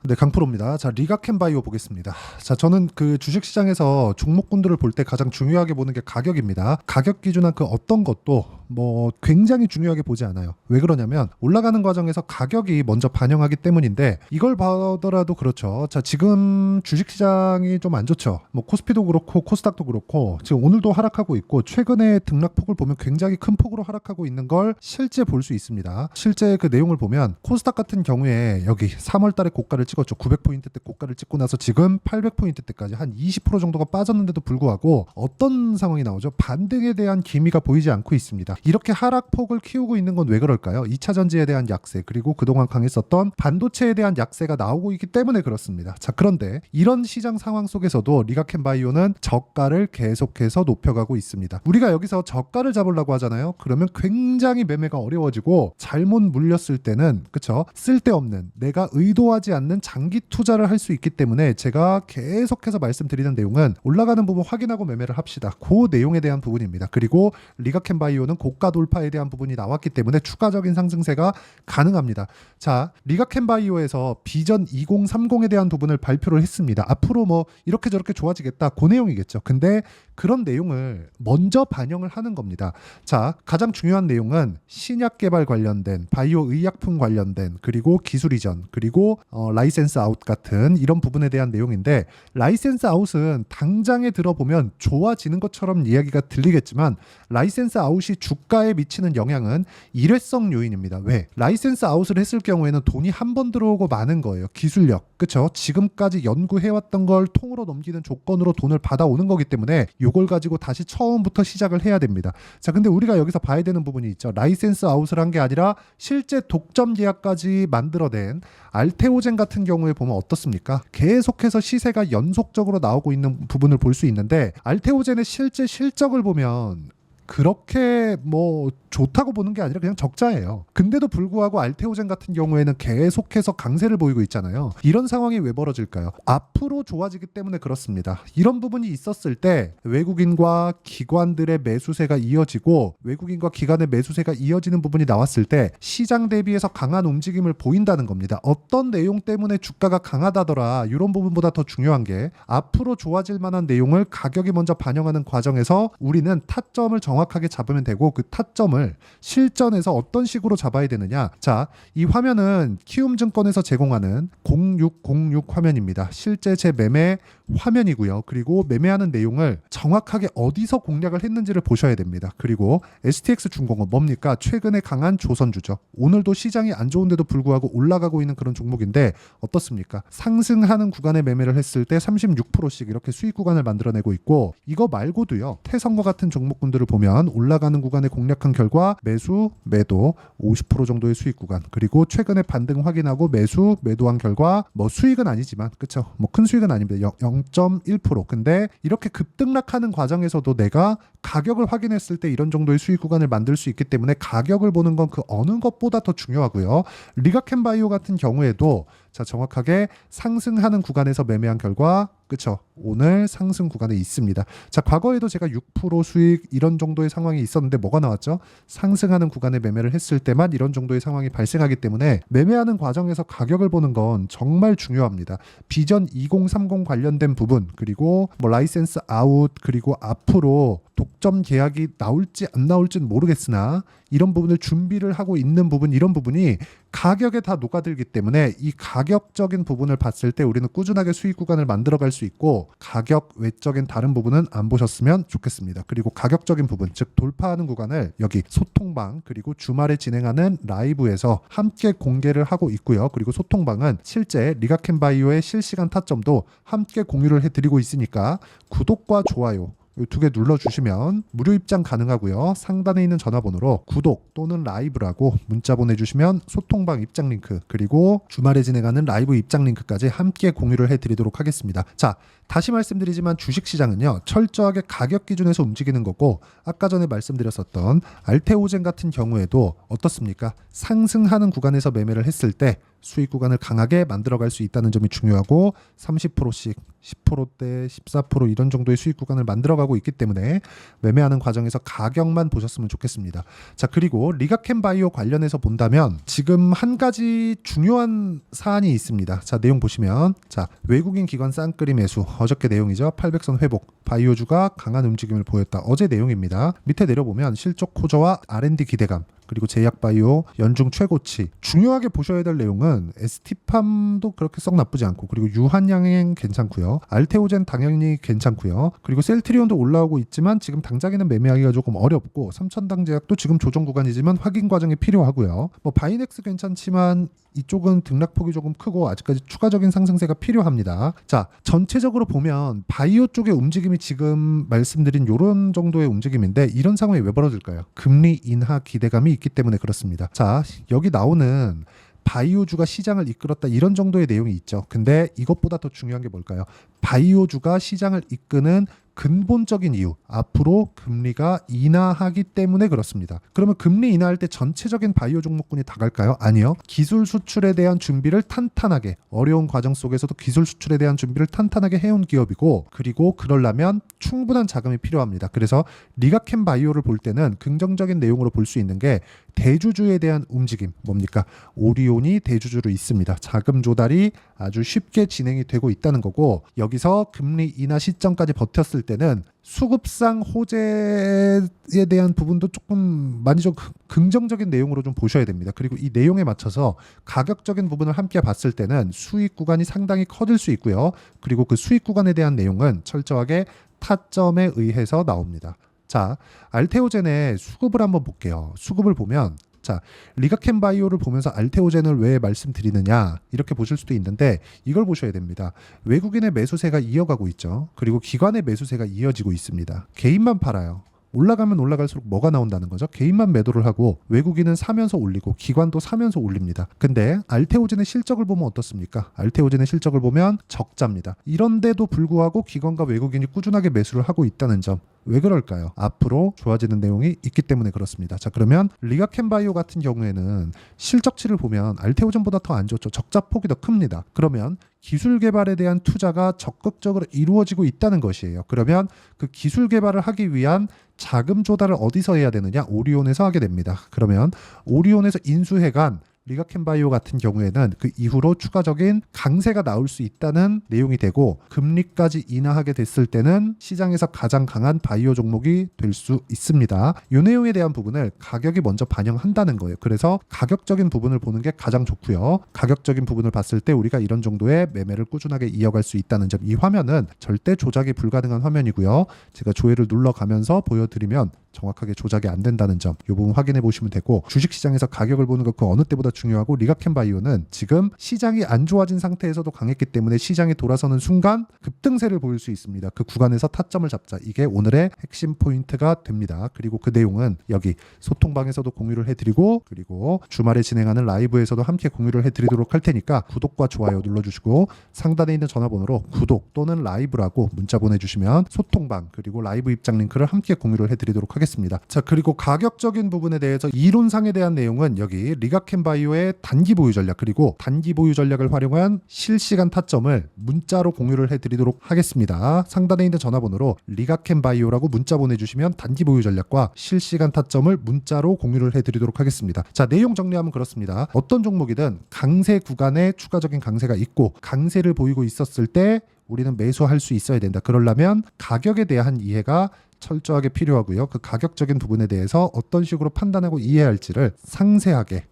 네, 강프로입니다. 자, 리가캔바이오 보겠습니다. 자, 저는 그 주식시장에서 종목군들을 볼 때 가장 중요하게 보는 게 가격입니다. 가격 기준한 그 어떤 것도 뭐 굉장히 중요하게 보지 않아요. 왜 그러냐면 올라가는 과정에서 가격이 먼저 반영하기 때문인데 이걸 봐더라도 그렇죠. 자, 지금 주식시장이 좀 안 좋죠. 뭐 코스피도 그렇고 코스닥도 그렇고 지금 오늘도 하락하고 있고 최근에 등락폭을 보면 굉장히 큰 폭으로 하락하고 있는 걸 실제 볼 수 있습니다. 실제 그 내용을 보면 코스닥 같은 경우에 여기 3월 달에 고가를 찍었죠. 900포인트 때 고가를 찍고 나서 지금 800포인트 때까지 한 20% 정도가 빠졌는데도 불구하고 어떤 상황이 나오죠? 반등에 대한 기미가 보이지 않고 있습니다. 이렇게 하락폭을 키우고 있는 건 왜 그럴까요? 2차 전지에 대한 약세 그리고 그동안 강했었던 반도체에 대한 약세가 나오고 있기 때문에 그렇습니다. 자, 그런데 이런 시장 상황 속에서도 리가캔바이오는 저가를 계속해서 높여가고 있습니다. 우리가 여기서 저가를 잡으려고 하잖아요. 그러면 굉장히 매매가 어려워지고 잘못 물렸을 때는 그쵸? 쓸데없는 내가 의도하지 않는 장기 투자를 할 수 있기 때문에 제가 계속해서 말씀드리는 내용은 올라가는 부분 확인하고 매매를 합시다. 그 내용에 대한 부분입니다. 그리고 리가캔바이오는 고가 돌파에 대한 부분이 나왔기 때문에 추가적인 상승세가 가능합니다. 자, 리가캔바이오에서 비전 2030에 대한 부분을 발표를 했습니다. 앞으로 뭐 이렇게 저렇게 좋아지겠다 그 내용이겠죠. 근데 그런 내용을 먼저 반영을 하는 겁니다. 자, 가장 중요한 내용은 신약 개발 관련된 바이오 의약품 관련된 그리고 기술 이전 그리고 라이센스 아웃 같은 이런 부분에 대한 내용인데 라이센스 아웃은 당장에 들어보면 좋아지는 것처럼 이야기가 들리겠지만 라이센스 아웃이 주가에 미치는 영향은 일회성 요인입니다. 왜? 라이센스 아웃을 했을 경우에는 돈이 한 번 들어오고 마는 거예요. 기술력. 그쵸? 지금까지 연구해왔던 걸 통으로 넘기는 조건으로 돈을 받아오는 거기 때문에 이걸 가지고 다시 처음부터 시작을 해야 됩니다. 자, 근데 우리가 여기서 봐야 되는 부분이 있죠. 라이센스 아웃을 한 게 아니라 실제 독점 계약까지 만들어낸 알테오젠 같은 경우에 보면 어떻습니까? 계속해서 시세가 연속적으로 나오고 있는 부분을 볼 수 있는데 알테오젠의 실제 실적을 보면 그렇게 뭐 좋다고 보는 게 아니라 그냥 적자예요. 근데도 불구하고 알테오젠 같은 경우에는 계속해서 강세를 보이고 있잖아요. 이런 상황이 왜 벌어질까요? 앞으로 좋아지기 때문에 그렇습니다. 이런 부분이 있었을 때 외국인과 기관들의 매수세가 이어지고 외국인과 기관의 매수세가 이어지는 부분이 나왔을 때 시장 대비해서 강한 움직임을 보인다는 겁니다. 어떤 내용 때문에 주가가 강하다더라 이런 부분보다 더 중요한 게 앞으로 좋아질 만한 내용을 가격이 먼저 반영하는 과정에서 우리는 타점을 정확하게 잡으면 되고 그 타점을 실전에서 어떤 식으로 잡아야 되느냐. 자, 이 화면은 키움증권에서 제공하는 0606 화면입니다. 실제 제 매매 화면이고요. 그리고 매매하는 내용을 정확하게 어디서 공략을 했는지를 보셔야 됩니다. 그리고 STX중공업 뭡니까? 최근에 강한 조선주죠. 오늘도 시장이 안 좋은데도 불구하고 올라가고 있는 그런 종목인데 어떻습니까? 상승하는 구간에 매매를 했을 때 36%씩 이렇게 수익 구간을 만들어내고 있고 이거 말고도요. 태성과 같은 종목군들을 보면 올라가는 구간에 공략한 결과 매수, 매도 50% 정도의 수익 구간 그리고 최근에 반등 확인하고 매수, 매도한 결과 뭐 수익은 아니지만 그쵸? 뭐 큰 수익은 아닙니다. 0.1% 근데 이렇게 급등락하는 과정에서도 내가 가격을 확인했을 때 이런 정도의 수익 구간을 만들 수 있기 때문에 가격을 보는 건 그 어느 것보다 더 중요하고요. 리가캔바이오 같은 경우에도 자, 정확하게 상승하는 구간에서 매매한 결과 그쵸? 오늘 상승 구간에 있습니다. 자, 과거에도 제가 6% 수익 이런 정도의 상황이 있었는데 뭐가 나왔죠? 상승하는 구간에 매매를 했을 때만 이런 정도의 상황이 발생하기 때문에 매매하는 과정에서 가격을 보는 건 정말 중요합니다. 비전 2030 관련된 부분 그리고 뭐 라이센스 아웃 그리고 앞으로 독점 계약이 나올지 안 나올지는 모르겠으나 이런 부분을 준비를 하고 있는 부분 이런 부분이 가격에 다 녹아들기 때문에 이 가격적인 부분을 봤을 때 우리는 꾸준하게 수익 구간을 만들어갈 수 있고 가격 외적인 다른 부분은 안 보셨으면 좋겠습니다. 그리고 가격적인 부분 즉 돌파하는 구간을 여기 소통방 그리고 주말에 진행하는 라이브에서 함께 공개를 하고 있고요. 그리고 소통방은 실제 리가캔바이오의 실시간 타점도 함께 공유를 해드리고 있으니까 구독과 좋아요 이 두 개 눌러주시면 무료 입장 가능하고요. 상단에 있는 전화번호로 구독 또는 라이브라고 문자 보내주시면 소통방 입장 링크 그리고 주말에 진행하는 라이브 입장 링크까지 함께 공유를 해드리도록 하겠습니다. 자, 다시 말씀드리지만 주식시장은요. 철저하게 가격 기준에서 움직이는 거고 아까 전에 말씀드렸었던 알테오젠 같은 경우에도 어떻습니까? 상승하는 구간에서 매매를 했을 때 수익 구간을 강하게 만들어갈 수 있다는 점이 중요하고 30%씩 10%대 14% 이런 정도의 수익 구간을 만들어가고 있기 때문에 매매하는 과정에서 가격만 보셨으면 좋겠습니다. 자, 그리고 리가캠바이오 관련해서 본다면 지금 한 가지 중요한 사안이 있습니다. 자, 내용 보시면 자, 외국인 기관 쌍끌이 매수 어저께 내용이죠. 800선 회복 바이오주가 강한 움직임을 보였다. 어제 내용입니다. 밑에 내려보면 실적 호조와 R&D 기대감 그리고 제약바이오 연중 최고치 중요하게 보셔야 될 내용은 ST팜도 그렇게 썩 나쁘지 않고 그리고 유한양행 괜찮고요. 알테오젠 당연히 괜찮고요. 그리고 셀트리온도 올라오고 있지만 지금 당장에는 매매하기가 조금 어렵고 삼천당 제약도 지금 조정 구간이지만 확인 과정이 필요하고요. 뭐 바이넥스 괜찮지만 이쪽은 등락폭이 조금 크고 아직까지 추가적인 상승세가 필요합니다. 자, 전체적으로 보면 바이오 쪽의 움직임이 지금 말씀드린 이런 정도의 움직임인데 이런 상황이 왜 벌어질까요? 금리 인하 기대감이 있기 때문에 그렇습니다. 자, 여기 나오는 바이오주가 시장을 이끌었다 이런 정도의 내용이 있죠. 근데 이것보다 더 중요한 게 뭘까요? 바이오주가 시장을 이끄는 근본적인 이유, 앞으로 금리가 인하하기 때문에 그렇습니다. 그러면 금리 인하할 때 전체적인 바이오 종목군이 다 갈까요? 아니요. 기술 수출에 대한 준비를 탄탄하게, 어려운 과정 속에서도 기술 수출에 대한 준비를 탄탄하게 해온 기업이고, 그리고 그러려면 충분한 자금이 필요합니다. 그래서 리가캠 바이오를 볼 때는 긍정적인 내용으로 볼 수 있는 게 대주주에 대한 움직임, 뭡니까? 오리온이 대주주로 있습니다. 자금 조달이 아주 쉽게 진행이 되고 있다는 거고, 여기서 금리 인하 시점까지 버텼을 때는 수급상 호재에 대한 부분도 조금 많이 좀 긍정적인 내용으로 좀 보셔야 됩니다. 그리고 이 내용에 맞춰서 가격적인 부분을 함께 봤을 때는 수익 구간이 상당히 커질 수 있고요. 그리고 그 수익 구간에 대한 내용은 철저하게 타점에 의해서 나옵니다. 자, 알테오젠의 수급을 한번 볼게요. 수급을 보면 자, 리가캠 바이오를 보면서 알테오젠을 왜 말씀드리느냐 이렇게 보실 수도 있는데 이걸 보셔야 됩니다. 외국인의 매수세가 이어가고 있죠. 그리고 기관의 매수세가 이어지고 있습니다. 개인만 팔아요. 올라가면 올라갈수록 뭐가 나온다는 거죠? 개인만 매도를 하고 외국인은 사면서 올리고 기관도 사면서 올립니다. 근데 알테오젠의 실적을 보면 어떻습니까? 알테오젠의 실적을 보면 적자입니다. 이런데도 불구하고 기관과 외국인이 꾸준하게 매수를 하고 있다는 점. 왜 그럴까요? 앞으로 좋아지는 내용이 있기 때문에 그렇습니다. 자, 그러면 리가캠바이오 같은 경우에는 실적치를 보면 알테오젠보다 더 안 좋죠. 적자폭이 더 큽니다. 그러면 기술 개발에 대한 투자가 적극적으로 이루어지고 있다는 것이에요. 그러면 그 기술 개발을 하기 위한 자금 조달을 어디서 해야 되느냐? 오리온에서 하게 됩니다. 그러면 오리온에서 인수해간 리가캠바이오 같은 경우에는 그 이후로 추가적인 강세가 나올 수 있다는 내용이 되고 금리까지 인하하게 됐을 때는 시장에서 가장 강한 바이오 종목이 될 수 있습니다. 이 내용에 대한 부분을 가격이 먼저 반영한다는 거예요. 그래서 가격적인 부분을 보는 게 가장 좋고요. 가격적인 부분을 봤을 때 우리가 이런 정도의 매매를 꾸준하게 이어갈 수 있다는 점. 이 화면은 절대 조작이 불가능한 화면이고요. 제가 조회를 눌러가면서 보여드리면 정확하게 조작이 안 된다는 점, 이 부분 확인해 보시면 되고 주식시장에서 가격을 보는 것 그 어느 때보다 중요하고 리가캠바이오는 지금 시장이 안 좋아진 상태에서도 강했기 때문에 시장이 돌아서는 순간 급등세를 보일 수 있습니다. 그 구간에서 타점을 잡자. 이게 오늘의 핵심 포인트가 됩니다. 그리고 그 내용은 여기 소통방에서도 공유를 해드리고 그리고 주말에 진행하는 라이브에서도 함께 공유를 해드리도록 할 테니까 구독과 좋아요 눌러주시고 상단에 있는 전화번호로 구독 또는 라이브라고 문자 보내주시면 소통방 그리고 라이브 입장 링크를 함께 공유를 해드리도록 하겠습니다. 자, 그리고 가격적인 부분에 대해서 이론상에 대한 내용은 여기 리가캠바이오의 단기 보유 전략 그리고 단기 보유 전략을 활용한 실시간 타점을 문자로 공유를 해드리도록 하겠습니다. 상단에 있는 전화번호로 리가캠바이오라고 문자 보내주시면 단기 보유 전략과 실시간 타점을 문자로 공유를 해드리도록 하겠습니다. 자, 내용 정리하면 그렇습니다. 어떤 종목이든 강세 구간에 추가적인 강세가 있고 강세를 보이고 있었을 때 우리는 매수할 수 있어야 된다. 그러려면 가격에 대한 이해가 철저하게 필요하고요. 그 가격적인 부분에 대해서 어떤 식으로 판단하고 이해할지를 상세하게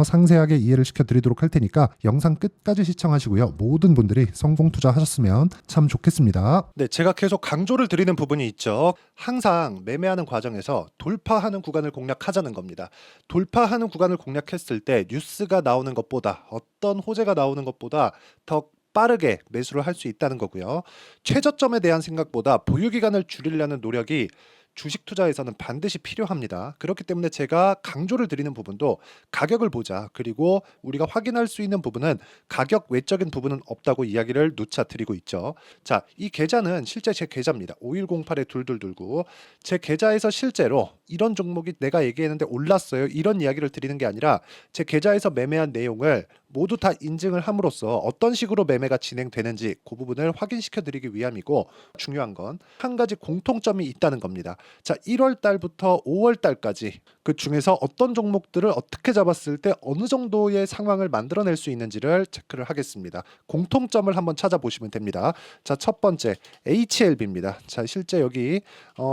상세하게 이해를 시켜드리도록 할 테니까 영상 끝까지 시청하시고요. 모든 분들이 성공 투자하셨으면 참 좋겠습니다. 네, 제가 계속 강조를 드리는 부분이 있죠. 항상 매매하는 과정에서 돌파하는 구간을 공략하자는 겁니다. 돌파하는 구간을 공략했을 때 뉴스가 나오는 것보다 어떤 호재가 나오는 것보다 더 빠르게 매수를 할 수 있다는 거고요. 최저점에 대한 생각보다 보유기간을 줄이려는 노력이 주식 투자에서는 반드시 필요합니다. 그렇기 때문에 제가 강조를 드리는 부분도 가격을 보자. 그리고 우리가 확인할 수 있는 부분은 가격 외적인 부분은 없다고 이야기를 누차 드리고 있죠. 자, 이 계좌는 실제 제 계좌입니다. 5108-2229. 제 계좌에서 실제로 이런 종목이 내가 얘기했는데 올랐어요. 이런 이야기를 드리는 게 아니라 제 계좌에서 매매한 내용을 모두 다 인증을 함으로써 어떤 식으로 매매가 진행되는지 그 부분을 확인시켜 드리기 위함이고, 중요한 건 한 가지 공통점이 있다는 겁니다. 자, 1월 달부터 5월 달까지 그 중에서 어떤 종목들을 어떻게 잡았을 때 어느 정도의 상황을 만들어낼 수 있는지를 체크를 하겠습니다. 공통점을 한번 찾아보시면 됩니다. 자, 첫 번째 HLB입니다. 자, 실제 여기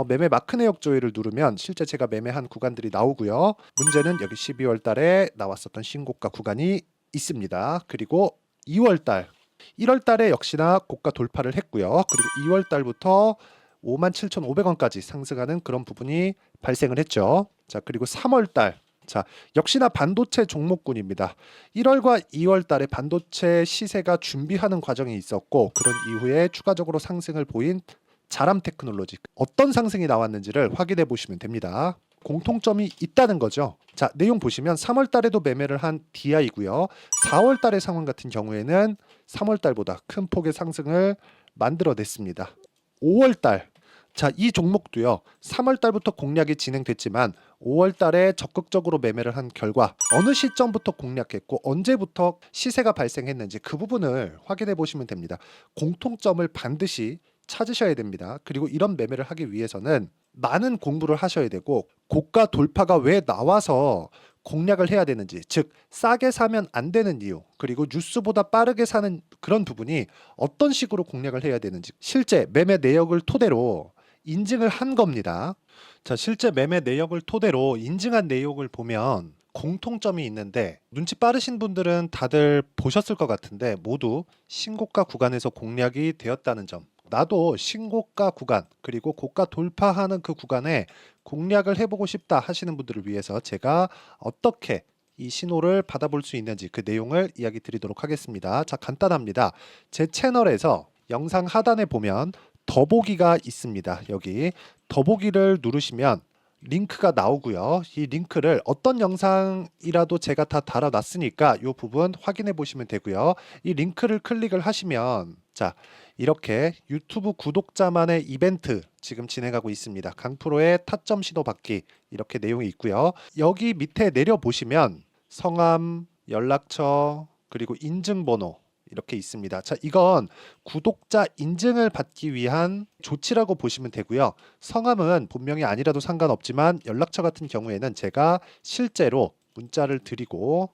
매매 마크 내역 조회를 누르면 실제 제가 매매한 구간들이 나오고요. 문제는 여기 12월 달에 나왔었던 신고가 구간이 있습니다. 그리고 2월 달, 1월 달에 역시나 고가 돌파를 했고요. 그리고 2월 달부터 57,500원까지 상승하는 그런 부분이 발생을 했죠. 자, 그리고 3월 달, 자, 역시나 반도체 종목군입니다. 1월과 2월 달에 반도체 시세가 준비하는 과정이 있었고, 그런 이후에 추가적으로 상승을 보인 자람 테크놀로지, 어떤 상승이 나왔는지를 확인해 보시면 됩니다. 공통점이 있다는 거죠. 자, 내용 보시면 3월 달에도 매매를 한 DI고요. 4월 달의 상황 같은 경우에는 3월 달보다 큰 폭의 상승을 만들어냈습니다. 5월 달, 자, 이 종목도요. 3월 달부터 공략이 진행됐지만 5월 달에 적극적으로 매매를 한 결과 어느 시점부터 공략했고 언제부터 시세가 발생했는지 그 부분을 확인해 보시면 됩니다. 공통점을 반드시 찾으셔야 됩니다. 그리고 이런 매매를 하기 위해서는 많은 공부를 하셔야 되고, 고가 돌파가 왜 나와서 공략을 해야 되는지, 즉 싸게 사면 안 되는 이유, 그리고 뉴스보다 빠르게 사는 그런 부분이 어떤 식으로 공략을 해야 되는지 실제 매매 내역을 토대로 인증을 한 겁니다. 자, 실제 매매 내역을 토대로 인증한 내용을 보면 공통점이 있는데, 눈치 빠르신 분들은 다들 보셨을 것 같은데 모두 신고가 구간에서 공략이 되었다는 점, 나도 신고가 구간 그리고 고가 돌파하는 그 구간에 공략을 해보고 싶다 하시는 분들을 위해서 제가 어떻게 이 신호를 받아볼 수 있는지 그 내용을 이야기 드리도록 하겠습니다. 자, 간단합니다. 제 채널에서 영상 하단에 보면 더보기가 있습니다. 여기 더보기를 누르시면 링크가 나오고요. 이 링크를 어떤 영상이라도 제가 다 달아놨으니까 이 부분 확인해 보시면 되고요. 이 링크를 클릭을 하시면, 자, 이렇게 유튜브 구독자만의 이벤트 지금 진행하고 있습니다. 강프로의 타점 신호 받기, 이렇게 내용이 있고요. 여기 밑에 내려 보시면 성함, 연락처, 그리고 인증번호 이렇게 있습니다. 자, 이건 구독자 인증을 받기 위한 조치라고 보시면 되고요. 성함은 본명이 아니라도 상관없지만 연락처 같은 경우에는 제가 실제로 문자를 드리고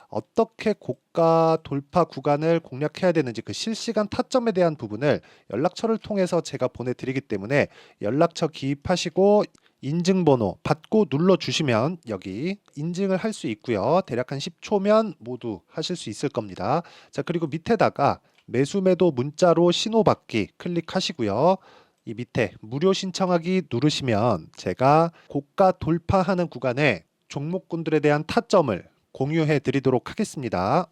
어떻게 고가 돌파 구간을 공략해야 되는지 그 실시간 타점에 대한 부분을 연락처를 통해서 제가 보내드리기 때문에 연락처 기입하시고 인증번호 받고 눌러주시면 여기 인증을 할 수 있고요. 대략 한 10초면 모두 하실 수 있을 겁니다. 자, 그리고 밑에다가 매수 매도 문자로 신호받기 클릭하시고요. 이 밑에 무료 신청하기 누르시면 제가 고가 돌파하는 구간에 종목군들에 대한 타점을 공유해 드리도록 하겠습니다.